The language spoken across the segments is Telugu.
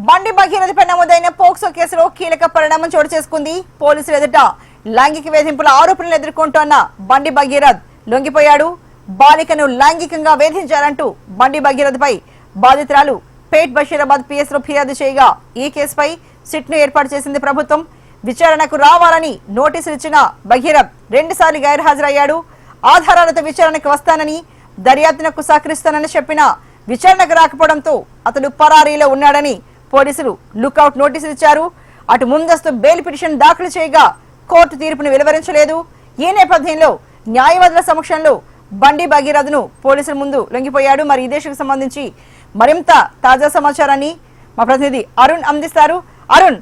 బండి భగీరథపై నమోదైన పోక్సో కేసులో కీలక పరిణామం చోటు చేసుకుంది. పోలీసులు ఎదుట లైంగిక వేధింపుల ఆరోపణలు ఎదుర్కొంటోన్న బండి భగీరథ్ లొంగిపోయాడు. బాలికను లైంగికంగా వేధించారంటూ బండి భగీరథపై బాధితురాలు పేట్ బషీరాబాద్ పిఎస్ లో ఫిర్యాదు చేయగా ఈ కేసుపై సిట్ ను ఏర్పాటు చేసింది ప్రభుత్వం. విచారణకు రావాలని నోటీసులు ఇచ్చిన భగీరథ్ 2 సార్లు గైర్హాజరయ్యాడు. ఆధారాలతో విచారణకు వస్తానని, దర్యాప్తునకు సహకరిస్తానని చెప్పినా విచారణకు రాకపోవడంతో అతడు పరారీలో ఉన్నాడని పోలీసులు లుకౌట్ నోటీసులు ఇచ్చారు. అటు ముందస్తు బెయిల్ పిటిషన్ దాఖలు చేయగా కోర్టు తీర్పును వెలువరించలేదు. ఈ నేపథ్యంలో న్యాయవాదుల సమక్షంలో బండి భగీరథ్ను పోలీసుల ముందు లొంగిపోయాడు. మరి ఈ దేశకు సంబంధించి మరింత తాజా సమాచారాన్ని మా ప్రతినిధి అరుణ్ అందిస్తారు. అరుణ్,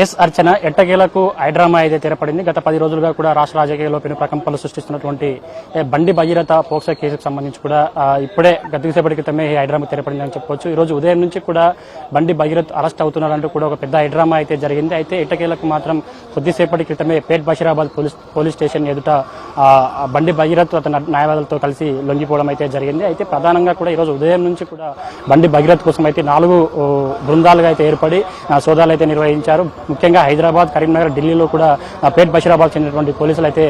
ఎస్ అర్చన, ఎట్టకేలకు హైడ్రామా అయితే తెరపడింది. గత 10 రోజులుగా కూడా రాష్ట్ర రాజకీయాల్లో పెను ప్రకంపనలు సృష్టిస్తున్నటువంటి బండి భగీరథ పోక్సో కేసుకు సంబంధించి కూడా ఇప్పుడే గతసేపటి క్రితమే ఈ హైడ్రామా తెరపడింది అని చెప్పొచ్చు. ఈ రోజు ఉదయం నుంచి కూడా బండి భగీరథ్ అరెస్ట్ అవుతున్నారంటూ కూడా ఒక పెద్ద హైడ్రామా అయితే జరిగింది. అయితే ఎట్టకేలకు మాత్రం కొద్దిసేపటి క్రితమే పేట్ బషీరాబాద్ పోలీస్ స్టేషన్ ఎదుట బండి భగీరథ్ అతని న్యాయవాదులతో కలిసి లొంగిపోవడం అయితే జరిగింది. అయితే ప్రధానంగా కూడా ఈ రోజు ఉదయం నుంచి కూడా బండి భగీరథ్ కోసం అయితే 4 బృందాలుగా అయితే ఏర్పడి సోదాలు అయితే నిర్వహించారు. ముఖ్యంగా హైదరాబాద్, కరీంనగర్, ఢిల్లీలో కూడా పేట్ బషీరాబాద్ చెందినటువంటి పోలీసులు అయితే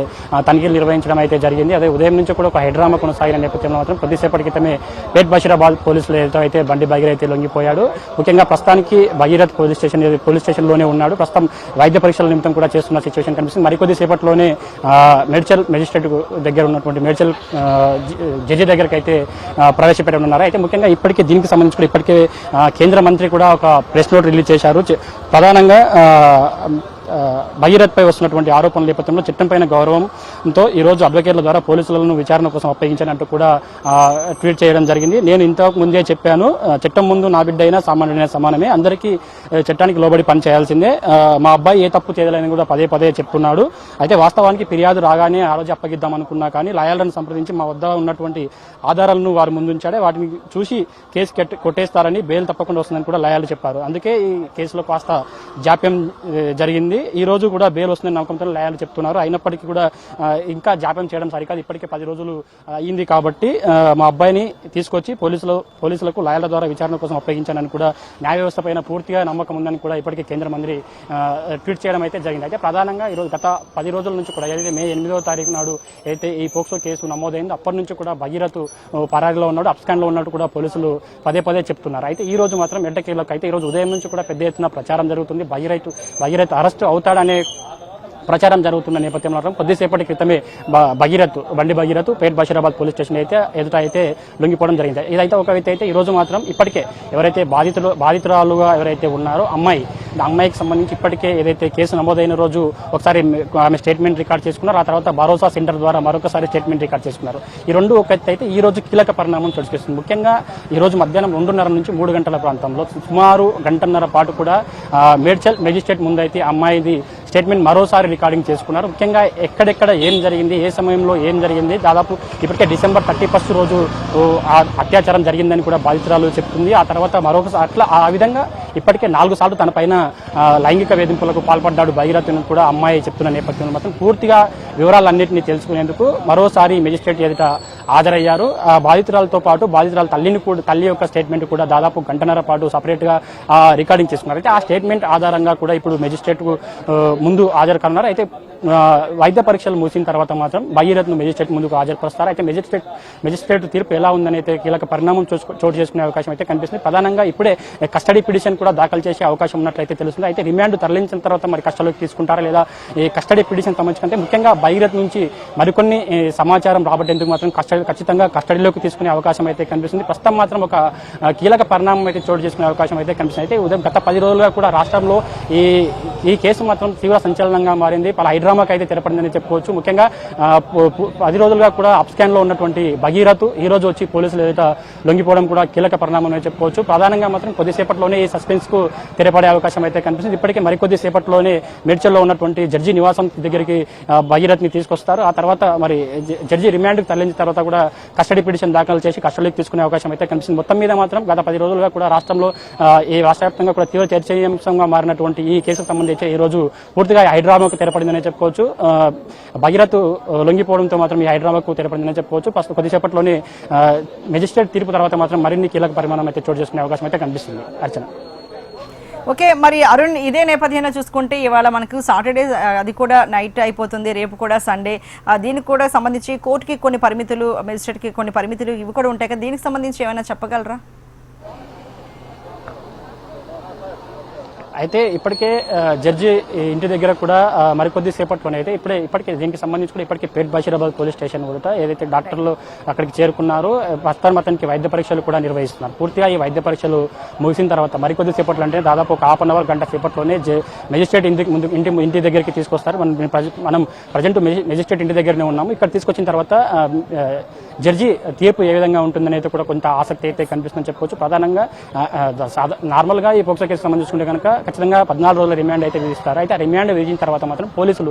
తనిఖీలు నిర్వహించడం అయితే జరిగింది. అదే ఉదయం నుంచి కూడా ఒక హైడ్రామా కొనసాగిన నేపథ్యంలో మాత్రం కొద్దిసేపటి క్రితమే పేట్ బషీరాబాద్ పోలీసులతో అయితే బండి భగీరథ్ అయితే లొంగిపోయాడు. ముఖ్యంగా ప్రస్తుతానికి భగీరథ్ పోలీస్ స్టేషన్ లోనే ఉన్నాడు. ప్రస్తుతం వైద్య పరీక్షల నిమిత్తం కూడా చేస్తున్న సిచ్యువేషన్ కనిపిస్తుంది. మరికొద్ది సేపట్లోనే మేడ్చల్ మెజిస్ట్రేట్ దగ్గర ఉన్నటువంటి మేడ్చల్ జడ్జి దగ్గరికి అయితే ప్రవేశపెట్టనున్నారు. అయితే ముఖ్యంగా ఇప్పటికే దీనికి సంబంధించి కూడా ఇప్పటికే కేంద్ర మంత్రి కూడా ఒక ప్రెస్ నోట్ రిలీజ్ చేశారు. ప్రధానంగా భగీరథ్ పై వస్తున్నటువంటి ఆరోపణల నేపథ్యంలో చట్టంపైన గౌరవంతో ఈ రోజు అడ్వకేట్ల ద్వారా పోలీసులను విచారణ కోసం అప్పగించానంటూ కూడా ట్వీట్ చేయడం జరిగింది. నేను ఇంతకు ముందే చెప్పాను, చట్టం ముందు నా బిడ్డ అయినా సామాన్యుడైనా సమానమే, అందరికీ చట్టానికి లోబడి పని చేయాల్సిందే. మా అబ్బాయి ఏ తప్పు చేయలేదని కూడా పదే చెప్తున్నాడు. అయితే వాస్తవానికి ఫిర్యాదు రాగానే ఆ రోజు అప్పగిద్దాం అనుకున్నా కానీ లాయర్లను సంప్రదించి మా వద్ద ఉన్నటువంటి ఆధారాలను వారు ముందుంచాడే, వాటిని చూసి కేసు కొట్టేస్తారని, బెయిల్ తప్పకుండా వస్తుందని కూడా లాయర్లు చెప్పారు. అందుకే ఈ కేసులో కాస్త జాప్యం జరిగింది. ఈ రోజు కూడా బెయిల్ వస్తుందని నమ్మకంతో లాయర్లు చెప్తున్నారు. అయినప్పటికీ కూడా ఇంకా జాప్యం చేయడం సరికాదు. ఇప్పటికే 10 రోజులు అయింది కాబట్టి మా అబ్బాయిని తీసుకొచ్చి పోలీసులకు లాయర్ల ద్వారా విచారణ కోసం అప్పగించానని కూడా న్యాయ వ్యవస్థ పైన పూర్తిగా నమ్మకం ఉందని కూడా ఇప్పటికే కేంద్ర మంత్రి ట్వీట్ చేయడం అయితే జరిగింది. అయితే ప్రధానంగా ఈరోజు గత 10 రోజుల నుంచి కూడా ఏదైతే మే 8వ తారీఖు నాడు అయితే ఈ పోక్సో కేసు నమోదైంది, అప్పటి నుంచి కూడా భగీరథ్ పరారీలో ఉన్నాడు, అప్స్కాండ్ లో ఉన్నట్టు కూడా పోలీసులు పదే చెప్తున్నారు. అయితే ఈ రోజు మాత్రం ఎట్టకేలకు అయితే ఈ రోజు ఉదయం నుంచి కూడా పెద్ద ఎత్తున ప్రచారం జరుగుతుంది. భగీరథ్ అరెస్ట్ అవుతాడనే ప్రచారం జరుగుతున్న నేపథ్యంలో కొద్దిసేపటి క్రితమే బండి భగీరథ్ పేట్ బషీరాబాద్ పోలీస్ స్టేషన్ ఎదుట అయితే లొంగిపోవడం జరిగింది. ఇదైతే ఒక వ్యక్తి అయితే ఈ రోజు మాత్రం ఇప్పటికే ఎవరైతే బాధితురాలుగా ఎవరైతే ఉన్నారో అమ్మాయికి సంబంధించి ఇప్పటికే ఏదైతే కేసు నమోదైన రోజు ఒకసారి ఆమె స్టేట్మెంట్ రికార్డ్ చేసుకున్నారు. ఆ తర్వాత భరోసా సెంటర్ ద్వారా మరొకసారి స్టేట్మెంట్ రికార్డ్ చేసుకున్నారు. ఈ రెండు ఒక ఎత్తు అయితే ఈ రోజు కీలక పరిణామం చోటు చేసుకుంది. ముఖ్యంగా ఈ రోజు మధ్యాహ్నం 2:30 నుంచి 3 గంటల ప్రాంతంలో సుమారు గంటన్నర పాటు కూడా మేడ్చల్ మెజిస్ట్రేట్ ముందు అయితే అమ్మాయిది స్టేట్మెంట్ మరోసారి రికార్డింగ్ చేసుకున్నారు. ముఖ్యంగా ఎక్కడెక్కడ ఏం జరిగింది, ఏ సమయంలో ఏం జరిగింది, దాదాపు ఇప్పటికే డిసెంబర్ 31 రోజు అత్యాచారం జరిగిందని కూడా బాధితురాలు చెప్తుంది. ఆ తర్వాత మరొకసారి అట్లా ఆ విధంగా ఇప్పటికే 4 సార్లు తన పైన లైంగిక వేధింపులకు పాల్పడ్డాడు భగీరథ్ కూడా అమ్మాయి చెప్తున్న నేపథ్యంలో మాత్రం పూర్తిగా వివరాలన్నింటినీ తెలుసుకునేందుకు మరోసారి మెజిస్ట్రేట్ ఎదుట హాజరయ్యారు. బాధితురాలతో పాటు బాధితురాల తల్లి యొక్క స్టేట్మెంట్ కూడా దాదాపు గంటన్నర పాటు సపరేట్ గా రికార్డింగ్ చేసుకున్నారు. అయితే ఆ స్టేట్మెంట్ ఆధారంగా కూడా ఇప్పుడు మెజిస్ట్రేట్ ముందు హాజరు కానున్నారు. అయితే వైద్య పరీక్షలు ముగిసిన తర్వాత మాత్రం భగీరథ్ ను మెజిస్ట్రేట్ ముందుకు హాజరుపరుస్తారు. అయితే మెజిస్ట్రేట్ తీర్పు ఎలా ఉందని అయితే కీలక పరిణామం చోటు చేసుకునే అవకాశం అయితే కనిపిస్తుంది. ప్రధానంగా ఇప్పుడే కస్టడీ పిటిషన్ కూడా దాఖలు చేసే అవకాశం ఉన్నట్లయితే తెలుస్తుంది. అయితే రిమాండ్ తరలించిన తర్వాత మరి కస్టడీలోకి తీసుకుంటారా లేదా, ఈ కస్టడీ పిటిషన్ సంబంధించి ముఖ్యంగా భగీరథ్ నుంచి మరికొన్ని సమాచారం రాబట్టేందుకు మాత్రం ఖచ్చితంగా కస్టడీలోకి తీసుకునే అవకాశం అయితే కనిపిస్తుంది. ప్రస్తుతం మాత్రం ఒక కీలక పరిణామం అయితే చోటు చేసుకునే అవకాశం అయితే కనిపిస్తుంది. అయితే ఉదయం గత 10 రోజులుగా కూడా రాష్ట్రంలో ఈ కేసు మాత్రం తీవ్ర సంచలనంగా మారింది. పలు హైడ్రామాకి అయితే తెరపడిందని చెప్పుకోవచ్చు. ముఖ్యంగా 10 రోజులుగా కూడా అప్స్కాన్ లో ఉన్నటువంటి భగీరథ్ ఈ రోజు వచ్చి పోలీసులు ఎదుట లొంగిపోవడం కూడా కీలక పరిణామం అని చెప్పుకోవచ్చు. ప్రధానంగా మాత్రం కొద్దిసేపట్లోనే ఈ సస్పెన్స్ కు తెరపడే అవకాశం అయితే కనిపిస్తుంది. ఇప్పటికే మరికొద్ది సేపట్లోనే మేడ్చల్లో ఉన్నటువంటి జడ్జి నివాసం దగ్గరికి భగీరథ్ ని తీసుకొస్తారు. ఆ తర్వాత మరి జడ్జి రిమాండ్ కు తరలించిన తర్వాత కూడా కస్టడీ పిటిషన్ దాఖలు చేసి కస్టడీకి తీసుకునే అవకాశం అయితే కనిపిస్తుంది. మొత్తం మీద మాత్రం గత 10 రోజులుగా కూడా రాష్ట్రంలో రాష్ట్ర వ్యాప్తంగా కూడా తీవ్ర చర్చనీయాంశంగా మారినటువంటి ఈ కేసుకు సంబంధించి ఈ రోజు పూర్తిగా హైడ్రామాకు తెరపడిందని చెప్పుకోవచ్చు. భగీరథ్ లొంగిపోవడంతో మాత్రం ఈ హైడ్రామాకు తెరపడిందని చెప్పుకోవచ్చు. కొద్దిసేపట్లోనే మెజిస్ట్రేట్ తీర్పు తర్వాత మాత్రం మరిన్ని కీలక పరిమాణం అయితే చోటు చేసుకునే అవకాశం అయితే కనిపిస్తుంది. అర్చన. ఓకే, మరి అరుణ్, ఇదే నేపథ్యంలో చూసుకుంటే ఇవాళ మనకు సాటర్డే అది కూడా నైట్ అయిపోతుంది, రేపు కూడా సండే. దీనికి కూడా సంబంధించి కోర్టుకి కొన్ని పరిమితులు, మెజిస్ట్రేట్కి కొన్ని పరిమితులు ఇవి కూడా ఉంటాయి కదా, దీనికి సంబంధించి ఏమైనా చెప్పగలరా? అయితే ఇప్పటికే జడ్జి ఇంటి దగ్గర కూడా మరికొద్ది సేపట్లోనే అయితే ఇప్పటికే దీనికి సంబంధించి కూడా ఇప్పటికే పేట్ బషీరాబాద్ పోలీస్ స్టేషన్ కూడా ఏదైతే డాక్టర్లు అక్కడికి చేరుకున్నారో ప్రస్తుతం అతనికి వైద్య పరీక్షలు కూడా నిర్వహిస్తున్నారు. పూర్తిగా ఈ వైద్య పరీక్షలు ముగిసిన తర్వాత మరికొద్ది సేపట్లో అంటే దాదాపు ఒక హాఫ్ అన్ అవర్ గంట సేపట్లోనే మెజిస్ట్రేట్ ఇంటి దగ్గరికి తీసుకొస్తారు. మనం ప్రజెంట్ మెజిస్ట్రేట్ ఇంటి దగ్గరనే ఉన్నాము. ఇక్కడ తీసుకొచ్చిన తర్వాత జడ్జి తీర్పు ఏ విధంగా ఉంటుందని అయితే కూడా కొంత ఆసక్తి అయితే కనిపిస్తుందని చెప్పుకోవచ్చు. ప్రధానంగా నార్మల్గా ఈ పోక్సో కేసు సంబంధించుకుంటే కనుక ఖచ్చితంగా 14 రోజుల రిమాండ్ అయితే విధిస్తారు. అయితే ఆ రిమాండ్ విధించిన తర్వాత మాత్రం పోలీసులు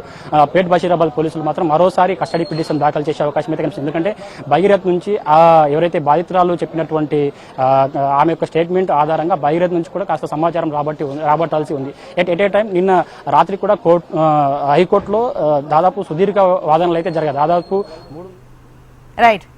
పేట్ బషీరాబాద్ పోలీసులు మాత్రం మరోసారి కస్టడీ పిటిషన్ దాఖలు చేసే అవకాశం అయితే కనిపిస్తుంది. ఎందుకంటే భగీరథ్ నుంచి ఎవరైతే బాధితురాలు చెప్పినటువంటి ఆమె యొక్క స్టేట్మెంట్ ఆధారంగా భగీరథ్ నుంచి కూడా కాస్త సమాచారం రాబట్టాల్సి ఉంది. ఎట్ ఏ టైం నిన్న రాత్రి కూడా హైకోర్టులో దాదాపు సుదీర్ఘ వాదనలు అయితే జరిగాయి. దాదాపు 3